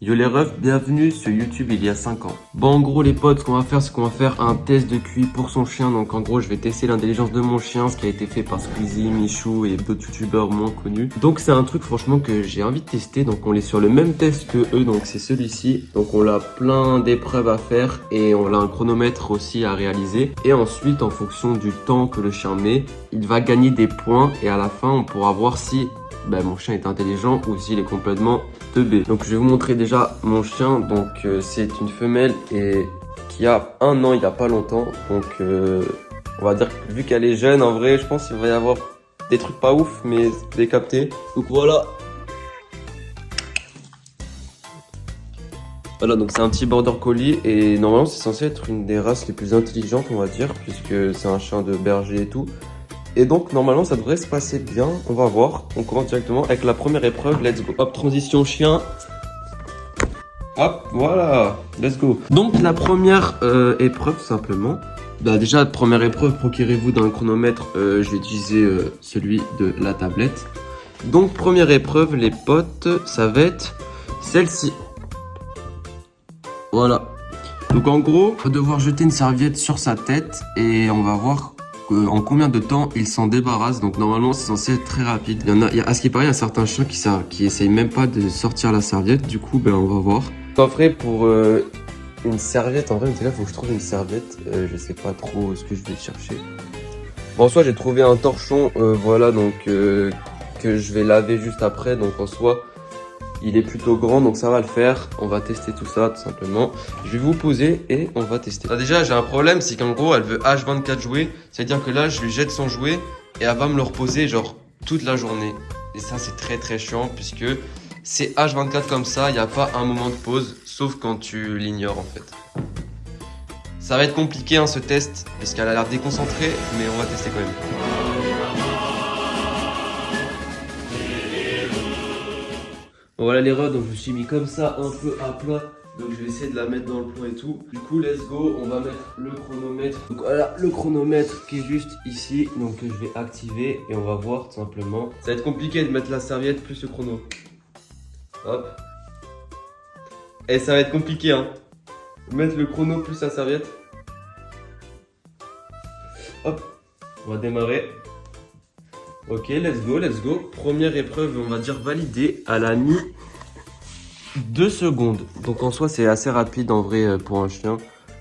Yo les refs, bienvenue sur YouTube il y a 5 ans. Bon en gros les potes, ce qu'on va faire c'est qu'on va faire un test de QI pour son chien. Donc en gros je vais tester l'intelligence de mon chien, ce qui a été fait par Squeezie, Michou et d'autres youtubeurs moins connus. Donc c'est un truc franchement que j'ai envie de tester. Donc on est sur le même test que eux, donc c'est celui-ci. Donc on a plein d'épreuves à faire et on a un chronomètre aussi à réaliser. Et ensuite en fonction du temps que le chien met, il va gagner des points et à la fin on pourra voir si mon chien est intelligent ou s'il est complètement teubé. Donc je vais vous montrer déjà mon chien. Donc c'est une femelle et qui a 1 an il n'y a pas longtemps. Donc on va dire que vu qu'elle est jeune, en vrai je pense qu'il va y avoir des trucs pas ouf, mais vous avez capté. Donc voilà. Voilà, donc c'est un petit border collie et normalement c'est censé être une des races les plus intelligentes on va dire, puisque c'est un chien de berger et tout. Et donc normalement ça devrait se passer bien, on va voir. On commence directement avec la première épreuve, let's go. Hop, transition chien. Hop, voilà, let's go. Donc la première épreuve tout simplement. Déjà première épreuve, procurez-vous d'un chronomètre, je vais utiliser celui de la tablette. Donc première épreuve les potes, ça va être celle-ci. Voilà. Donc en gros, on va devoir jeter une serviette sur sa tête et on va voir en combien de temps il s'en débarrasse. Donc normalement c'est censé être très rapide. À ce qui paraît, il y a certains chiens qui essayent même pas de sortir la serviette. Du coup on va voir. En vrai pour une serviette, en vrai là faut que je trouve une serviette. Je sais pas trop ce que je vais chercher. Bon en soi j'ai trouvé un torchon, voilà, donc que je vais laver juste après. Donc en soi il est plutôt grand, donc ça va le faire. On va tester tout ça tout simplement. Je vais vous poser et on va tester. Déjà j'ai un problème, c'est qu'en gros elle veut H24 jouer. C'est-à-dire que là je lui jette son jouet et elle va me le reposer genre toute la journée. Et ça c'est très très chiant puisque c'est H24 comme ça, il n'y a pas un moment de pause, sauf quand tu l'ignores en fait. Ça va être compliqué hein, ce test, parce qu'elle a l'air déconcentrée, mais on va tester quand même. Bon voilà les rods, donc je me suis mis comme ça un peu à plat. Donc je vais essayer de la mettre dans le plan et tout. Du coup let's go, on va mettre le chronomètre. Donc voilà le chronomètre qui est juste ici. Donc je vais activer et on va voir tout simplement. Ça va être compliqué de mettre la serviette plus le chrono. Hop. Et ça va être compliqué hein. Mettre le chrono plus la serviette. Hop. On va démarrer. Ok, let's go, let's go. Première épreuve, on va dire validée. Elle a mis 2 secondes. Donc en soi, c'est assez rapide en vrai pour un chien.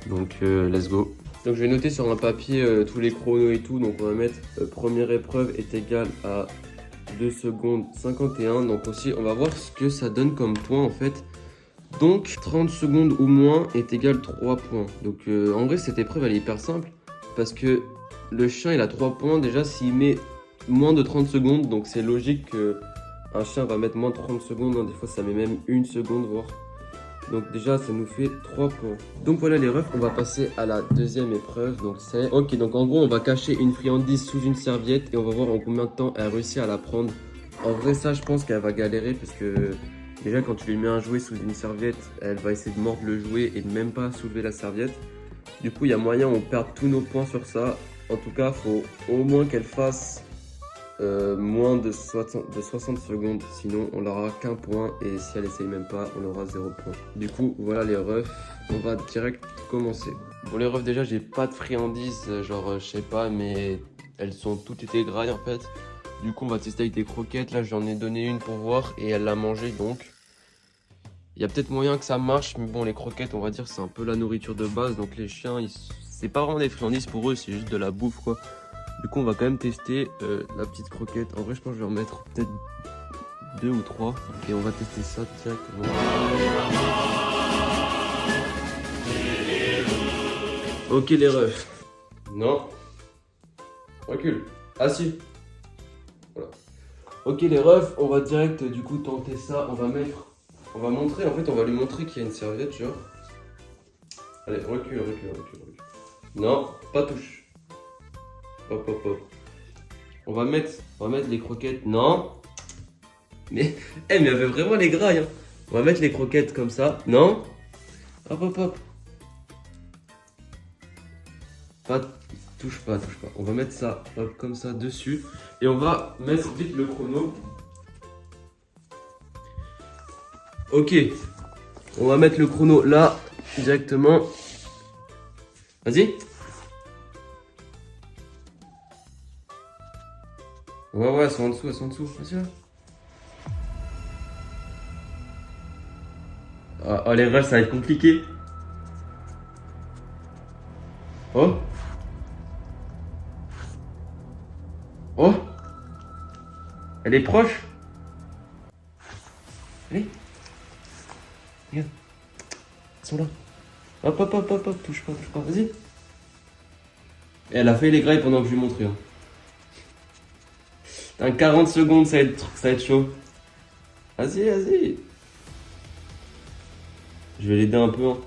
Donc let's go. Donc je vais noter sur un papier tous les chronos et tout. Donc on va mettre première épreuve est égale à 2 secondes 51. Donc aussi, on va voir ce que ça donne comme point en fait. Donc 30 secondes ou moins est égal 3 points. Donc en vrai, cette épreuve, elle est hyper simple. Parce que le chien, il a 3 points. Déjà, s'il met moins de 30 secondes, donc c'est logique qu'un chien va mettre moins de 30 secondes, hein. Des fois ça met même 1 seconde voire. Donc déjà ça nous fait 3 points. Donc voilà les refs, on va passer à la deuxième épreuve. Donc c'est ok, donc en gros on va cacher une friandise sous une serviette et on va voir en combien de temps elle réussit à la prendre. En vrai ça je pense qu'elle va galérer parce que déjà quand tu lui mets un jouet sous une serviette, elle va essayer de mordre le jouet et de même pas soulever la serviette. Du coup il y a moyen on perd tous nos points sur ça. En tout cas faut au moins qu'elle fasse moins de 60 secondes, sinon on n'aura qu'un point et si elle essaye même pas on aura 0 point. Du coup voilà les refs, on va direct commencer. Bon les refs déjà j'ai pas de friandises, genre je sais pas mais elles sont toutes été grailles en fait. Du coup on va tester avec des croquettes, là j'en ai donné une pour voir et elle l'a mangé donc. Il y a peut-être moyen que ça marche mais bon les croquettes on va dire c'est un peu la nourriture de base donc les chiens c'est pas vraiment des friandises pour eux, c'est juste de la bouffe quoi. Du coup on va quand même tester la petite croquette. En vrai je pense que je vais en mettre peut-être 2 ou 3 et on va tester ça directement. Ok les refs. Non. Recule. Ah si. Voilà. Ok les refs, on va direct du coup tenter ça. On va montrer, en fait on va lui montrer qu'il y a une serviette genre. Allez recule. Non, pas touche. Hop. On va mettre les croquettes. Non. Mais elle avait vraiment les grailles. Hein. On va mettre les croquettes comme ça. Non. Hop. Pas, touche pas. On va mettre ça hop, comme ça dessus. Et on va mettre vite le chrono. Ok. On va mettre le chrono là, directement. Vas-y. Ouais, c'est en dessous, Vas-y là. Oh, les refs, ça va être compliqué. Oh. Oh. Elle est proche. Allez. Regarde. Ils sont là. Hop. Touche pas. Vas-y. Et elle a fait les grailles pendant que je lui montrais. Hein. Dans 40 secondes, ça va être chaud. Vas-y. Je vais l'aider un peu. Hein.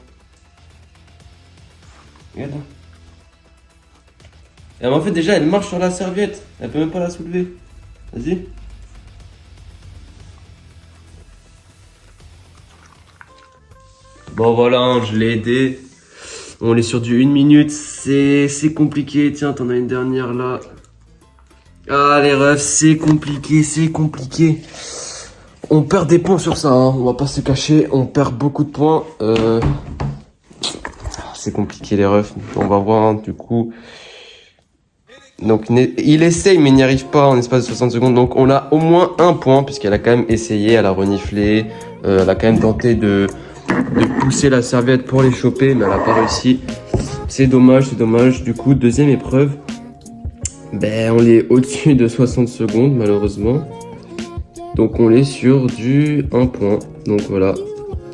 Regarde là. Et en fait, déjà, elle marche sur la serviette. Elle peut même pas la soulever. Vas-y. Bon, voilà, hein, je l'ai aidé. On est sur du 1 minute. C'est compliqué. Tiens, t'en as une dernière là. Ah, les refs, c'est compliqué. On perd des points sur ça, hein. On va pas se cacher. On perd beaucoup de points. C'est compliqué, les refs. On va voir, hein, du coup. Donc, il essaye, mais il n'y arrive pas en espace de 60 secondes. Donc, on a au moins un point, puisqu'elle a quand même essayé, elle a reniflé. Elle a quand même tenté de pousser la serviette pour les choper, mais elle n'a pas réussi. C'est dommage. Du coup, deuxième épreuve. Ben, on est au-dessus de 60 secondes, malheureusement. Donc, on est sur du 1 point. Donc, voilà.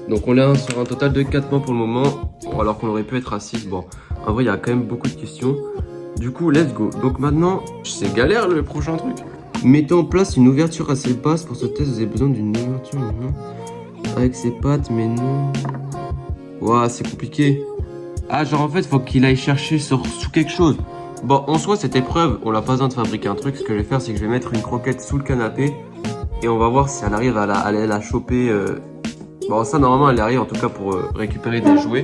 Donc, on est sur un total de 4 points pour le moment. Bon, alors qu'on aurait pu être à 6. Bon, en vrai, il y a quand même beaucoup de questions. Du coup, let's go. Donc maintenant, c'est galère le prochain truc. Mettez en place une ouverture assez basse pour ce test. Vous avez besoin d'une ouverture avec ses pattes, mais non. Ouah, c'est compliqué. Ah, genre en fait, faut qu'il aille chercher sous quelque chose. Bon, en soi, cette épreuve, on n'a pas besoin de fabriquer un truc. Ce que je vais faire, c'est que je vais mettre une croquette sous le canapé et on va voir si elle arrive à la choper. Bon, ça, normalement, elle arrive en tout cas pour récupérer des jouets.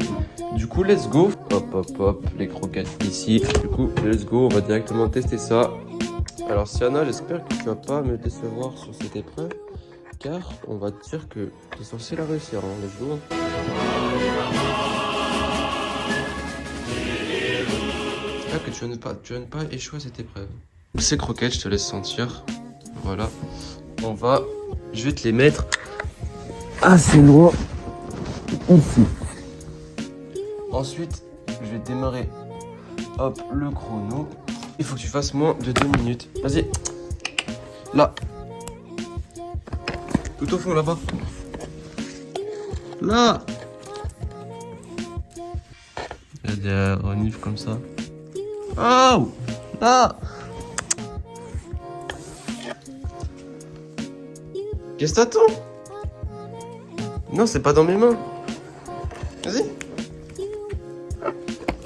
Du coup, let's go. Hop, les croquettes ici. Du coup, let's go, on va directement tester ça. Alors, Sienna, j'espère que tu vas pas me décevoir sur cette épreuve, car on va te dire que tu es censé la réussir, hein. Let's go. J'espère que tu vas ne pas échouer à cette épreuve. Ces croquettes, je te laisse sentir. Voilà. Je vais te les mettre assez loin ici. Ensuite, je vais démarrer, hop, le chrono. Il faut que tu fasses moins de 2 minutes. Vas-y. Là. Tout au fond, là-bas. Là. Il y a des renifs comme ça. Oh. Là. Qu'est-ce que t'attends? Non, c'est pas dans mes mains. Vas-y.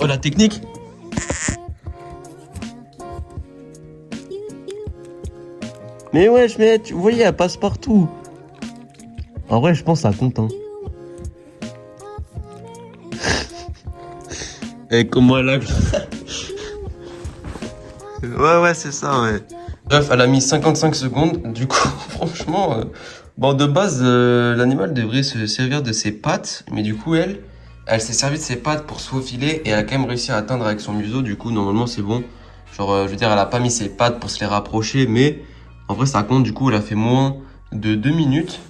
Oh, la technique. Mais wesh, vous voyez, elle passe partout. En vrai, je pense que ça compte, hein. Et comment elle a... Ouais, c'est ça, ouais. Bref, elle a mis 55 secondes. Du coup, franchement, bon, de base, l'animal devrait se servir de ses pattes. Mais du coup, elle s'est servie de ses pattes pour se faufiler. Et elle a quand même réussi à atteindre avec son museau. Du coup, normalement, c'est bon. Genre, je veux dire, elle a pas mis ses pattes pour se les rapprocher. Mais en vrai, ça compte. Du coup, elle a fait moins de 2 minutes.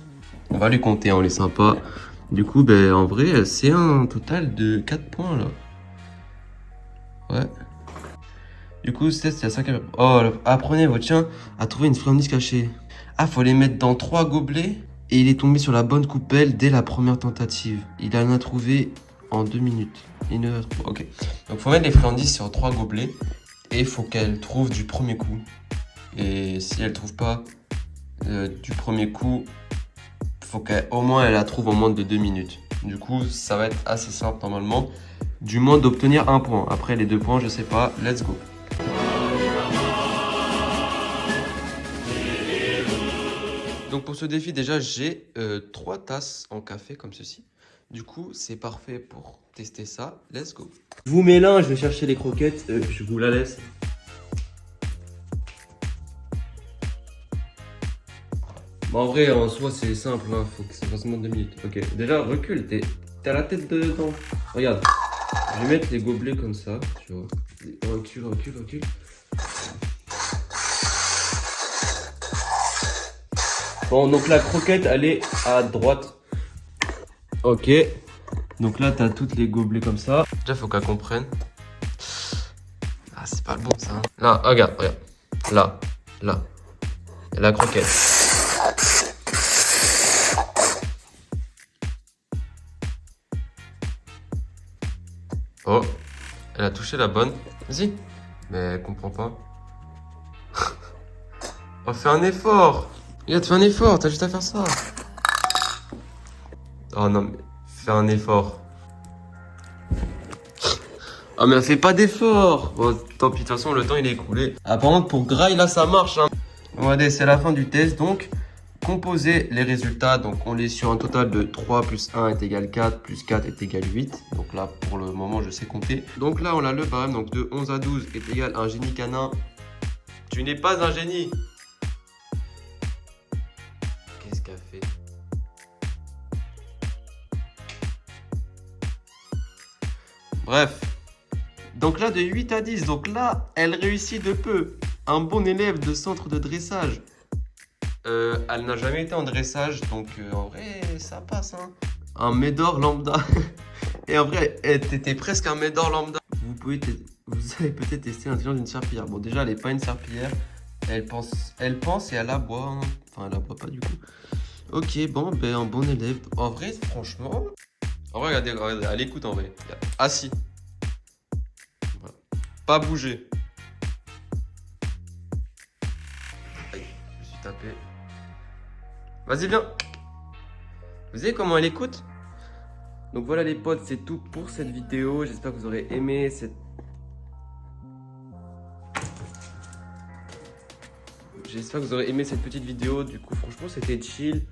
On va lui compter, hein, on est sympa. Du coup, ben, en vrai, c'est un total de 4 points, là. Ouais. Du coup, c'est la cinquième. Oh, apprenez votre chien à trouver une friandise cachée. Ah, faut les mettre dans 3 gobelets. Et il est tombé sur la bonne coupelle dès la première tentative. Il en a trouvé en 2 minutes. Il ne a trouvé. Ok. Donc, faut mettre les friandises sur 3 gobelets. Et il faut qu'elle trouve du premier coup. Et si elle trouve pas du premier coup, faut qu'au moins elle la trouve en moins de 2 minutes. Du coup, ça va être assez simple normalement. Du moins d'obtenir 1 point. Après les 2 points, je sais pas. Let's go. Donc pour ce défi, déjà, j'ai 3 tasses en café comme ceci. Du coup, c'est parfait pour tester ça. Let's go. Je vous mets là, je vais chercher les croquettes. Je vous la laisse. Bon, en vrai, en soi, c'est simple, hein. Faut que ça fasse moins de 2 minutes. Ok, déjà, recule, t'as la tête dedans. Regarde, je vais mettre les gobelets comme ça, tu vois. Recule, recule, recule. Bon, donc la croquette, elle est à droite. Ok. Donc là, t'as toutes les gobelets comme ça. Déjà, faut qu'elle comprenne. Ah, c'est pas le bon, ça. Hein. Là, regarde, regarde. Là, là. Et la croquette. Oh, elle a touché la bonne. Vas-y. Mais elle comprend pas. Oh, fais un effort. Regarde, fais un effort, t'as juste à faire ça. Oh non, mais fais un effort. Ah, mais elle fait pas d'effort. Bon, tant pis, de toute façon, le temps il est écoulé. Ah, par contre, pour Graille, là, ça marche. Hein. Bon, allez, c'est la fin du test. Donc, composer les résultats. Donc, on est sur un total de 3 plus 1 est égal 4, plus 4 est égal 8. Donc là, pour le moment, je sais compter. Donc là, on a le barème. Donc, de 11 à 12 est égal à un génie canin. Tu n'es pas un génie. Qu'est-ce qu'elle fait? Bref. Donc là, de 8 à 10. Donc là, elle réussit de peu. Un bon élève de centre de dressage. Elle n'a jamais été en dressage. Donc en vrai, ça passe. Hein. Un Médor lambda. Et en vrai, t'étais presque un Médor lambda. Vous allez peut-être tester l'intelligence d'une serpillière. Bon, déjà, elle n'est pas une serpillière. Elle pense et elle aboie. Hein. Enfin, elle aboie pas du coup. Ok, bon, ben un bon élève. En vrai, franchement. En vrai, regardez, elle écoute en vrai. Assis. Voilà. Pas bouger. Aïe, je me suis tapé. Vas-y, viens. Vous savez comment elle écoute? Donc voilà les potes, c'est tout pour cette vidéo. J'espère que vous aurez aimé cette... J'espère que vous aurez aimé cette petite vidéo. Du coup, franchement, c'était chill.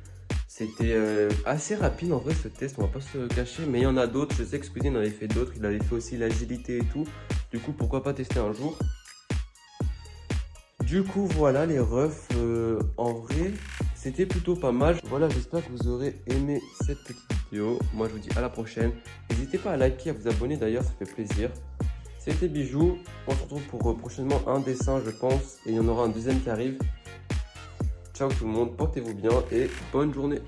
C'était assez rapide en vrai ce test, on va pas se cacher. Mais il y en a d'autres, je sais que Squeezie en avait fait d'autres. Il avait fait aussi l'agilité et tout. Du coup, pourquoi pas tester un jour. Du coup, voilà les refs. En vrai, c'était plutôt pas mal. Voilà, j'espère que vous aurez aimé cette petite vidéo. Moi, je vous dis à la prochaine. N'hésitez pas à liker, à vous abonner d'ailleurs, ça fait plaisir. C'était Bijou. On se retrouve pour prochainement un dessin, je pense. Et il y en aura un deuxième qui arrive. Ciao tout le monde, portez-vous bien et bonne journée.